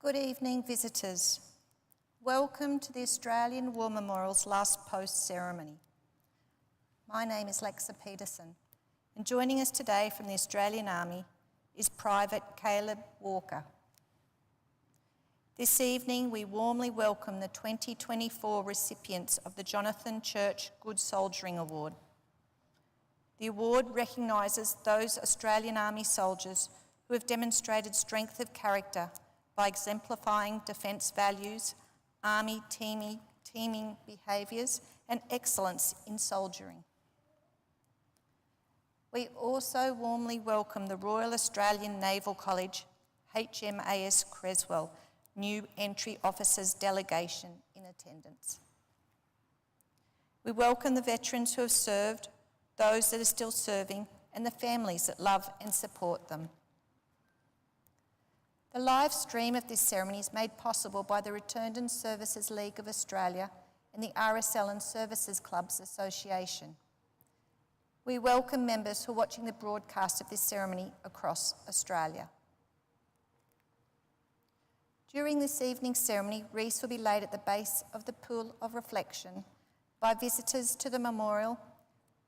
Good evening, visitors. Welcome to the Australian War Memorial's last post ceremony. My name is Lexa Peterson, and joining us today from the Australian Army is Private Caleb Walker. This evening, we warmly welcome the 2024 recipients of the Jonathan Church Good Soldiering Award. The award recognises those Australian Army soldiers who have demonstrated strength of character by exemplifying defence values, Army teaming behaviours and excellence in soldiering. We also warmly welcome the Royal Australian Naval College, HMAS Creswell, new entry officers delegation in attendance. We welcome the veterans who have served, those that are still serving, and the families that love and support them. The live stream of this ceremony is made possible by the Returned and Services League of Australia and the RSL and Services Clubs Association. We welcome members who are watching the broadcast of this ceremony across Australia. During this evening's ceremony, wreaths will be laid at the base of the pool of reflection by visitors to the memorial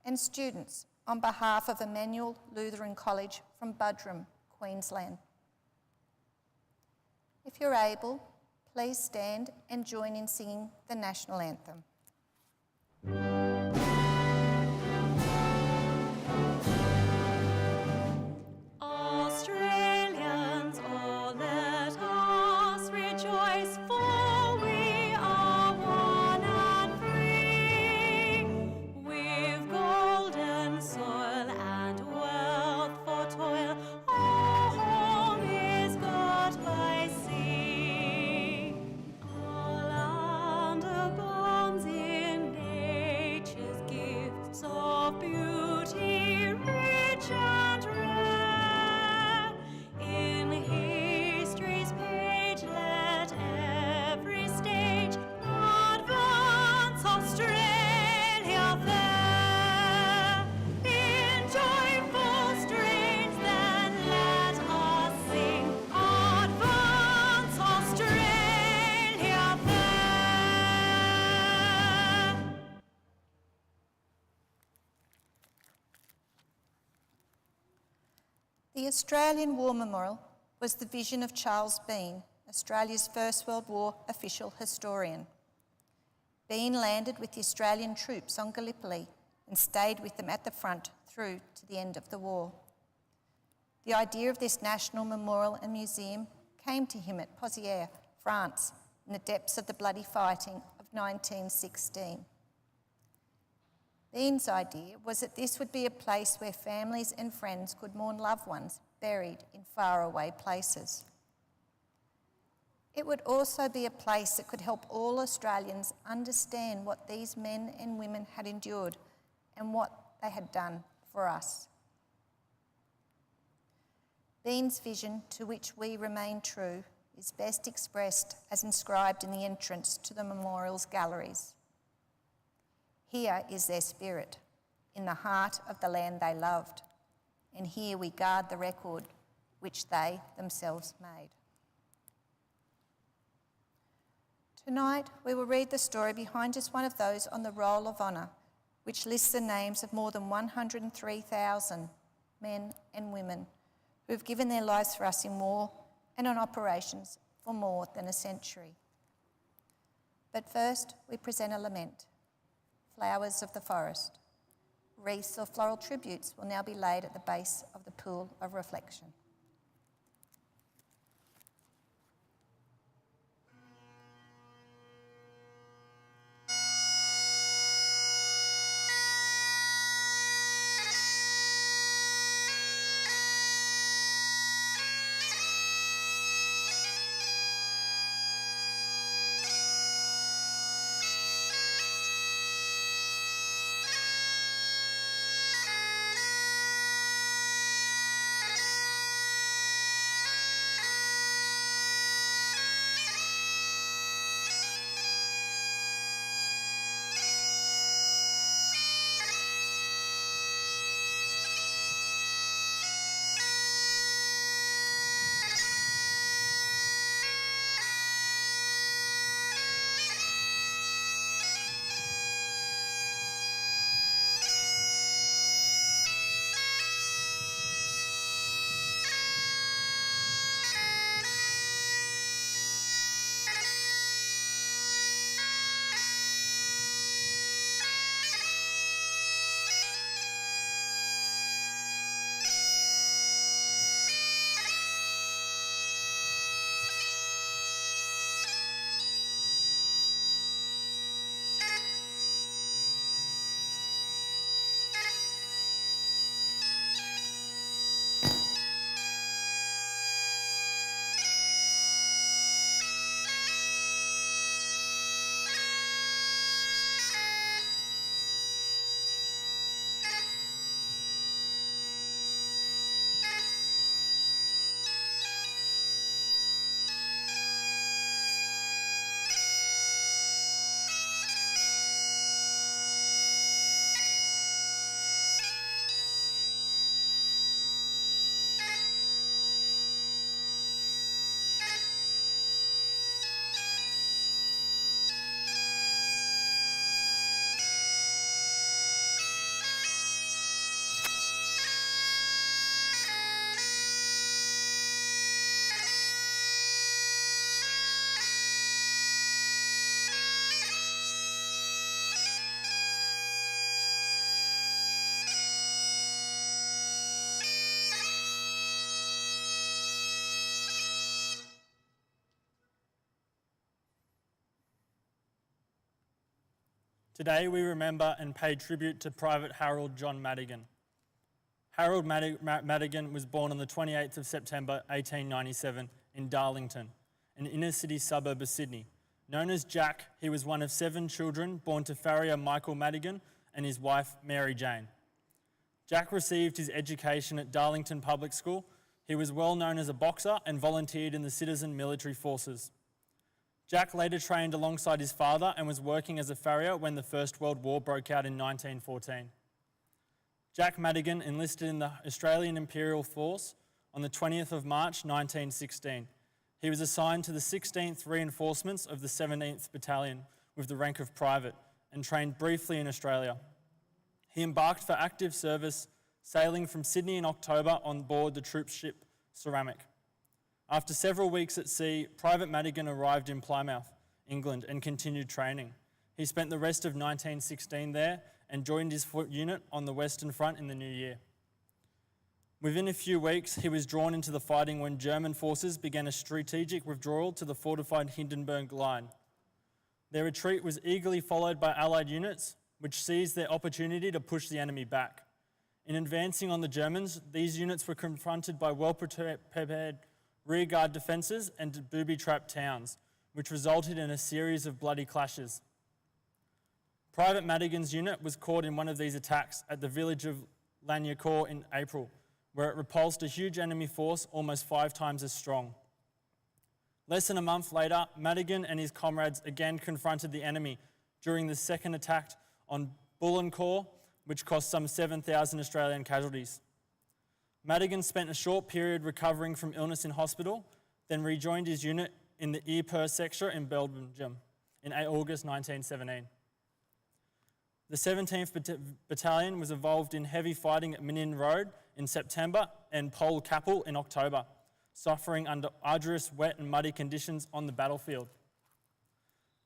and students on behalf of Emmanuel Lutheran College from Buderim, Queensland. If you're able, please stand and join in singing the national anthem. Australians, oh, let us rejoice, for we are one and free. We've golden soil and wealth for toil. Our home is God by sea. Our land abounds in nature's gifts of beauty, rich and rare. In history's page, let every stage advance Australia fair. In joyful strains, then let us sing, advance Australia fair. The Australian War Memorial was the vision of Charles Bean, Australia's First World War official historian. Bean landed with the Australian troops on Gallipoli and stayed with them at the front through to the end of the war. The idea of this national memorial and museum came to him at Pozières, France, in the depths of the bloody fighting of 1916. Bean's idea was that this would be a place where families and friends could mourn loved ones buried in faraway places. It would also be a place that could help all Australians understand what these men and women had endured and what they had done for us. Bean's vision, to which we remain true, is best expressed as inscribed in the entrance to the memorial's galleries. Here is their spirit, in the heart of the land they loved, and here we guard the record which they themselves made. Tonight, we will read the story behind just one of those on the Roll of Honour, which lists the names of more than 103,000 men and women who have given their lives for us in war and on operations for more than a century. But first, we present a lament. Flowers of the forest. Wreaths or floral tributes will now be laid at the base of the pool of reflection. Today we remember and pay tribute to Private Harold John Maddigan. Harold Maddigan was born on the 28th of September 1897 in Darlington, an inner-city suburb of Sydney. Known as Jack, he was one of 7 children born to farrier Michael Maddigan and his wife Mary Jane. Jack received his education at Darlington Public School. He was well known as a boxer and volunteered in the citizen military forces. Jack later trained alongside his father and was working as a farrier when the First World War broke out in 1914. Jack Maddigan enlisted in the Australian Imperial Force on the 20th of March 1916. He was assigned to the 16th Reinforcements of the 17th Battalion with the rank of private and trained briefly in Australia. He embarked for active service, sailing from Sydney in October on board the troop ship Ceramic. After several weeks at sea, Private Maddigan arrived in Plymouth, England, and continued training. He spent the rest of 1916 there and joined his unit on the Western Front in the new year. Within a few weeks, he was drawn into the fighting when German forces began a strategic withdrawal to the fortified Hindenburg Line. Their retreat was eagerly followed by Allied units, which seized their opportunity to push the enemy back. In advancing on the Germans, these units were confronted by well-prepared rearguard defences and booby-trapped towns, which resulted in a series of bloody clashes. Private Maddigan's unit was caught in one of these attacks at the village of Lagnacourt in April, where it repulsed a huge enemy force almost 5 times as strong. Less than a month later, Maddigan and his comrades again confronted the enemy during the second attack on Bullecourt, which cost some 7,000 Australian casualties. Maddigan spent a short period recovering from illness in hospital, then rejoined his unit in the Ypres sector in Belgium in August 1917. The 17th Battalion was involved in heavy fighting at Menin Road in September and Pol Capel in October, suffering under arduous, wet and muddy conditions on the battlefield.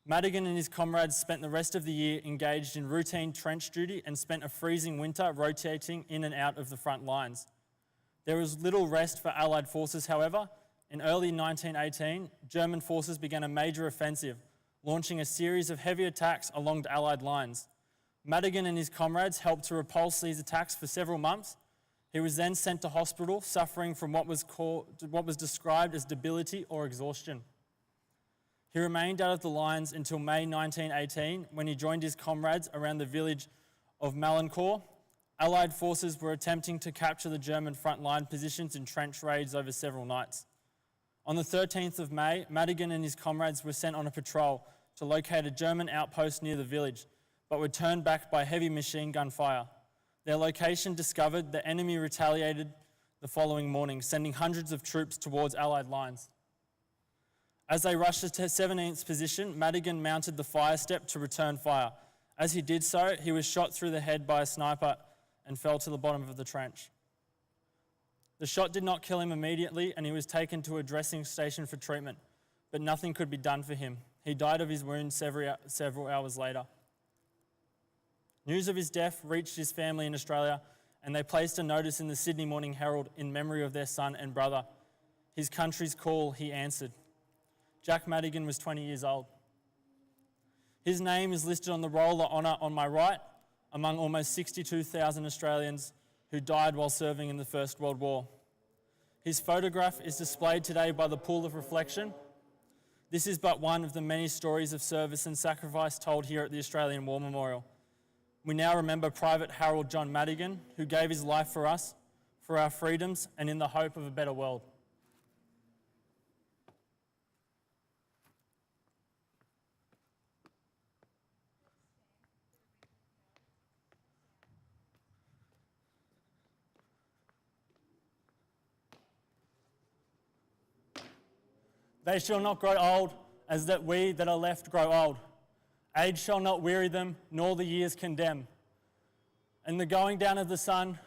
Maddigan and his comrades spent the rest of the year engaged in routine trench duty and spent a freezing winter rotating in and out of the front lines. There was little rest for Allied forces, however. In early 1918, German forces began a major offensive, launching a series of heavy attacks along the Allied lines. Maddigan and his comrades helped to repulse these attacks for several months. He was then sent to hospital, suffering from what was described as debility or exhaustion. He remained out of the lines until May 1918, when he joined his comrades around the village of Malancourt. Allied forces were attempting to capture the German frontline positions in trench raids over several nights. On the 13th of May, Maddigan and his comrades were sent on a patrol to locate a German outpost near the village, but were turned back by heavy machine gun fire. Their location discovered, the enemy retaliated the following morning, sending hundreds of troops towards Allied lines. As they rushed to 17th position, Maddigan mounted the fire step to return fire. As he did so, he was shot through the head by a sniper and fell to the bottom of the trench. The shot did not kill him immediately, and he was taken to a dressing station for treatment, but nothing could be done for him. He died of his wounds several hours later. News of his death reached his family in Australia, and they placed a notice in the Sydney Morning Herald in memory of their son and brother. His country's call, he answered. Jack Maddigan was 20 years old. His name is listed on the Roll of Honour on my right, among almost 62,000 Australians who died while serving in the First World War. His photograph is displayed today by the Pool of Reflection. This is but one of the many stories of service and sacrifice told here at the Australian War Memorial. We now remember Private Harold John Maddigan, who gave his life for us, for our freedoms, and in the hope of a better world. They shall not grow old, as that we that are left grow old. Age shall not weary them, nor the years condemn. And the going down of the sun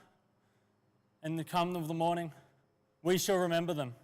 and the coming of the morning, we shall remember them.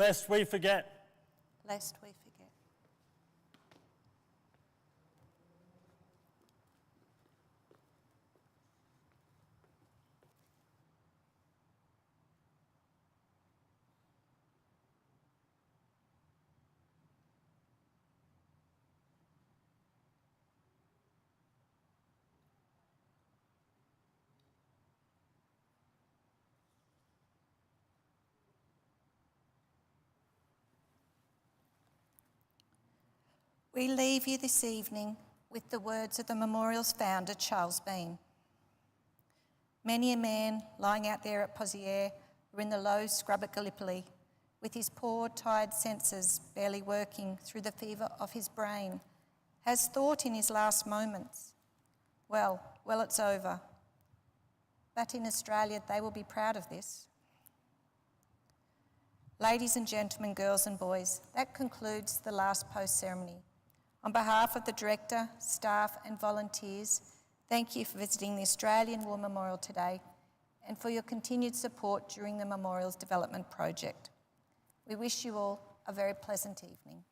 lest we forget. lest we forget. We leave you this evening with the words of the memorial's founder, Charles Bean. Many a man lying out there at Pozières or in the low scrub at Gallipoli, with his poor, tired senses barely working through the fever of his brain, has thought in his last moments, well, it's over. But in Australia, they will be proud of this. Ladies and gentlemen, girls and boys, that concludes the last post ceremony. On behalf of the Director, staff and volunteers, thank you for visiting the Australian War Memorial today and for your continued support during the Memorial's development project. We wish you all a very pleasant evening.